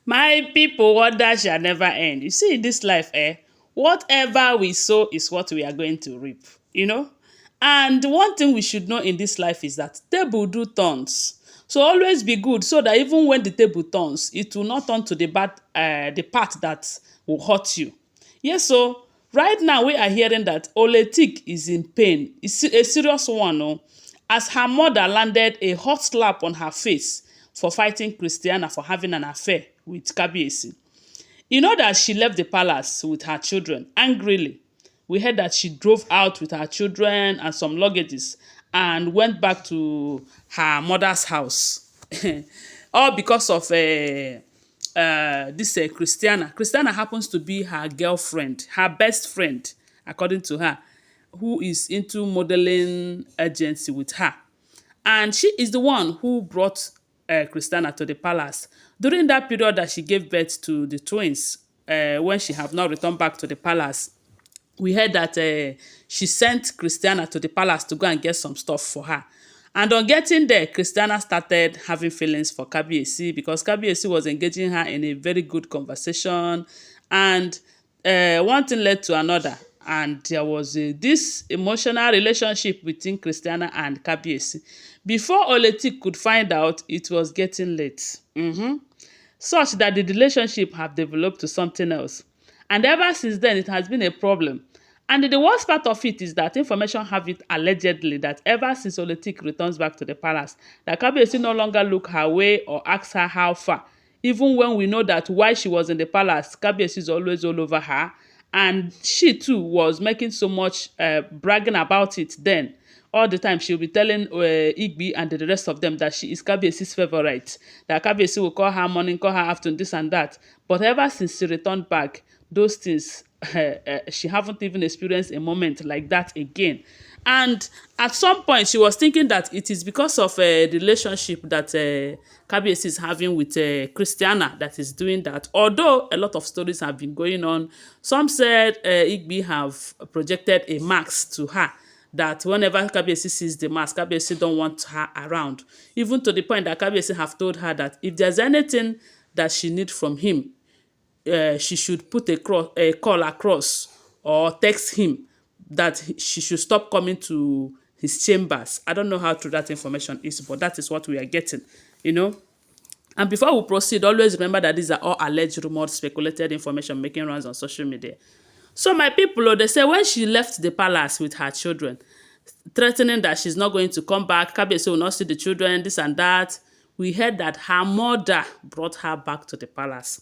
My people, wonder shall never end. You see, in this life, whatever we sow is what we are going to reap, you know? And one thing we should know in this life is that table do turns. So always be good so that even when the table turns, it will not turn to the part that will hurt you. Yes, so right now we are hearing that Oletik is in pain. It's a serious one, oh, as her mother landed a hot slap on her face for fighting Christiana for having an affair with Kabiyesi. You know that she left the palace with her children angrily. We heard that she drove out with her children and some luggages and went back to her mother's house. All because of this Christiana. Christiana happens to be her girlfriend, her best friend, according to her, who is into modeling agency with her. And she is the one who brought Christiana to the palace during that period that she gave birth to the twins. When she have not returned back to the palace, we heard that she sent Christiana to the palace to go and get some stuff for her. And on getting there, Christiana started having feelings for Kabiyesi because Kabiyesi was engaging her in a very good conversation. And one thing led to another. And there was this emotional relationship between Christiana and Kabiyesi. Before Oletik could find out, it was getting late. Such that the relationship have developed to something else. And ever since then, it has been a problem. And the worst part of it is that information have it allegedly that ever since Oletik returns back to the palace, that Kabiyesi no longer look her way or ask her how far. Even when we know that while she was in the palace, Kabiyesi is always all over her. And she too was making so much bragging about it then. All the time she'll be telling Igbi and the rest of them that she is Kabiyesi's favorite. That Kabiyesi will call her morning, call her afternoon, this and that. But ever since she returned back, those things, she haven't even experienced a moment like that again. And at some point, she was thinking that it is because of the relationship that Kabiyesi is having with Christiana that is doing that. Although a lot of stories have been going on, some said Igbi have projected a mask to her that whenever Kabiyesi sees the mask, Kabiyesi don't want her around. Even to the point that Kabiyesi have told her that if there's anything that she need from him, she should put a call across or text him that she should stop coming to his chambers. I don't know how true that information is, but that is what we are getting, you know. And before we proceed, always remember that these are all alleged, rumored, speculated information making rounds on social media. So my people, they say when she left the palace with her children, threatening that she's not going to come back, Kabiyesi will not see the children, this and that, we heard that her mother brought her back to the palace.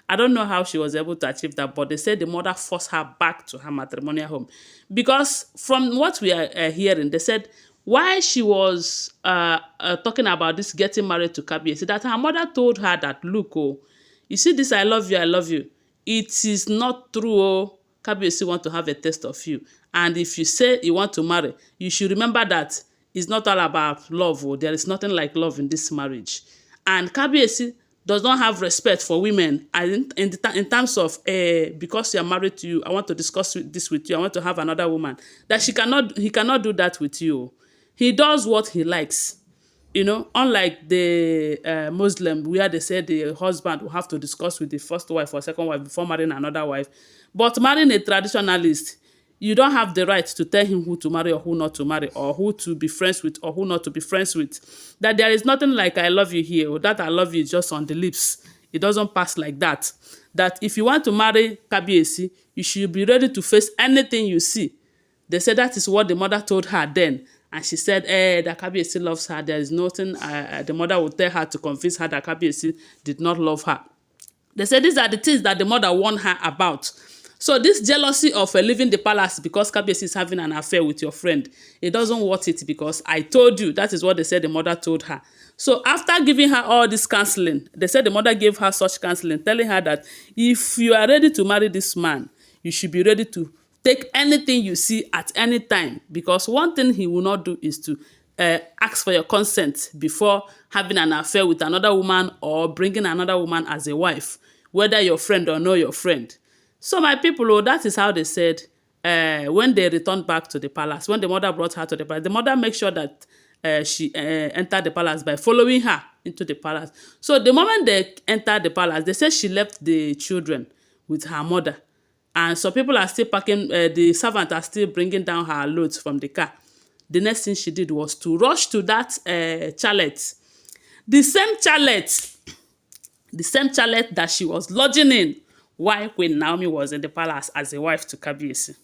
I don't know how she was able to achieve that, but they said the mother forced her back to her matrimonial home. Because from what we are hearing, they said why she was talking about this getting married to Kabiyesi, that her mother told her that, look, oh, you see this I love you. It is not true, oh. Kabiyesi want to have a taste of you. And if you say you want to marry, you should remember that it's not all about love. Oh. There is nothing like love in this marriage. And Kabiyesi does not have respect for women in terms of because you are married to you, I want to discuss this with you, I want to have another woman. That he cannot do that with you. He does what he likes. You know, unlike the Muslim, where they say the husband will have to discuss with the first wife or second wife before marrying another wife. But marrying a traditionalist, you don't have the right to tell him who to marry or who not to marry, or who to be friends with or who not to be friends with. That there is nothing like I love you here, or that I love you is just on the lips. It doesn't pass like that. That if you want to marry Kabiyesi, you should be ready to face anything you see. They said that is what the mother told her then. And she said, that Kabiyesi loves her. There is nothing the mother would tell her to convince her that Kabiyesi did not love her. They said these are the things that the mother warned her about. So this jealousy of leaving the palace because Kabiyesi is having an affair with your friend, it doesn't worth it because I told you. That is what they said the mother told her. So after giving her all this counseling, they said the mother gave her such counseling, telling her that if you are ready to marry this man, you should be ready to take anything you see at any time, because one thing he will not do is to ask for your consent before having an affair with another woman or bringing another woman as a wife, whether your friend or not your friend. So my people, oh, that is how they said when they returned back to the palace, when the mother brought her to the palace, the mother made sure that she entered the palace by following her into the palace. So the moment they entered the palace, they said she left the children with her mother. And some people are still packing, the servant are still bringing down her loads from the car. The next thing she did was to rush to that chalet. The same chalet, the same chalet that she was lodging in while Queen Naomi was in the palace as a wife to Kabiyesi.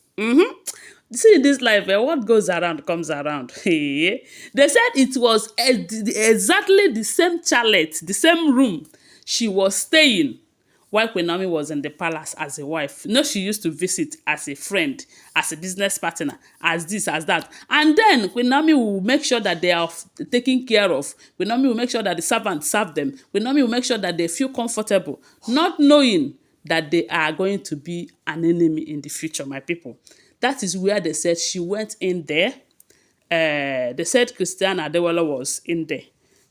See, in this life, what goes around comes around. They said it was exactly the same chalet, the same room she was staying while Queen Naomi was in the palace as a wife. You know, she used to visit as a friend, as a business partner, as this, as that. And then Queen Naomi will make sure that they are taken care of. Queen Naomi will make sure that the servants serve them. Queen Naomi will make sure that they feel comfortable, not knowing that they are going to be an enemy in the future, my people. That is where they said she went in there. They said Christiana was in there.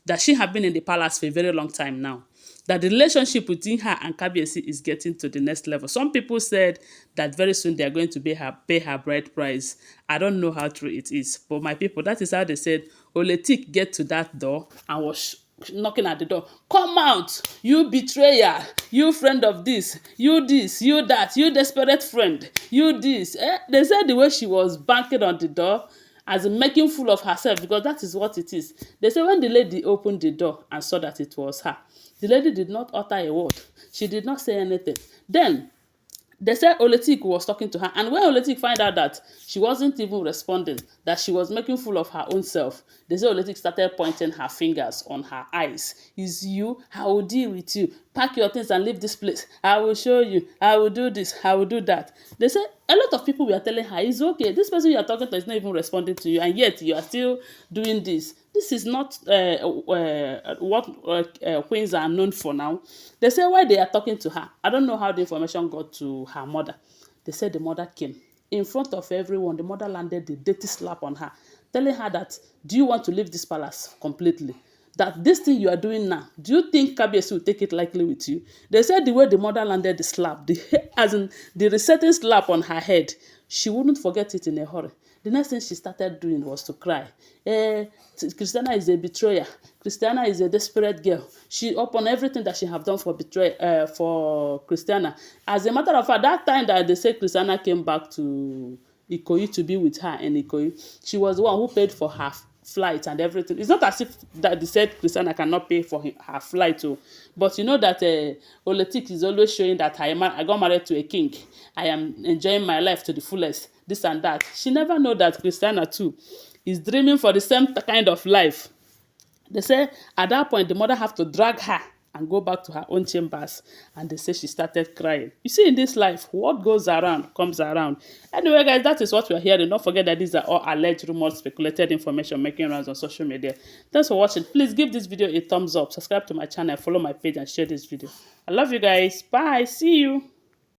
That she had been in the palace for a very long time now. That the relationship between her and Kabiyesi is getting to the next level. Some people said that very soon they are going to pay her bride price. I don't know how true it is. But my people, that is how they said Oletik get to that door and was knocking at the door. Come out, you betrayer, you friend of this, you that, you desperate friend, you this. They said the way she was banging on the door, as in making fool of herself, because that is what it is. They say when the lady opened the door and saw that it was her, the lady did not utter a word. She did not say anything. Then they said Oletik was talking to her, and when Oletik find out that she wasn't even responding, that she was making fool of her own self, they said Oletik started pointing her fingers on her eyes. Is you? I will deal with you. Pack your things and leave this place. I will show you. I will do this. I will do that. They said a lot of people were telling her, it's okay. This person you are talking to is not even responding to you, and yet you are still doing this. This is not what queens are known for now. They say why they are talking to her. I don't know how the information got to her mother. They said the mother came. In front of everyone, the mother landed the dirty slap on her, telling her that, do you want to leave this palace completely? That this thing you are doing now, do you think Kabiyesi will take it lightly with you? They said the way the mother landed the slap, as in the resetting slap on her head, she wouldn't forget it in a hurry. The next thing she started doing was to cry. Christiana is a betrayer. Christiana is a desperate girl. She upon everything that she have done for Christiana. As a matter of fact, that time that they say Christiana came back to Ikoyi to be with her in Ikoyi, she was the one who paid for her flight and everything. It's not as if that they said Christiana cannot pay for her flight too. But you know that Oletik is always showing that I got married to a king. I am enjoying my life to the fullest. This and that. She never know that Christiana too is dreaming for the same kind of life. They say at that point the mother have to drag her and go back to her own chambers, and they say she started crying. You see, in this life, what goes around comes around. Anyway, guys, that is what we are hearing. Don't forget that these are all alleged rumors, speculated information making rounds on social media. Thanks for watching. Please give this video a thumbs up, subscribe to my channel, follow my page, and share this video. I love you guys. Bye. See you.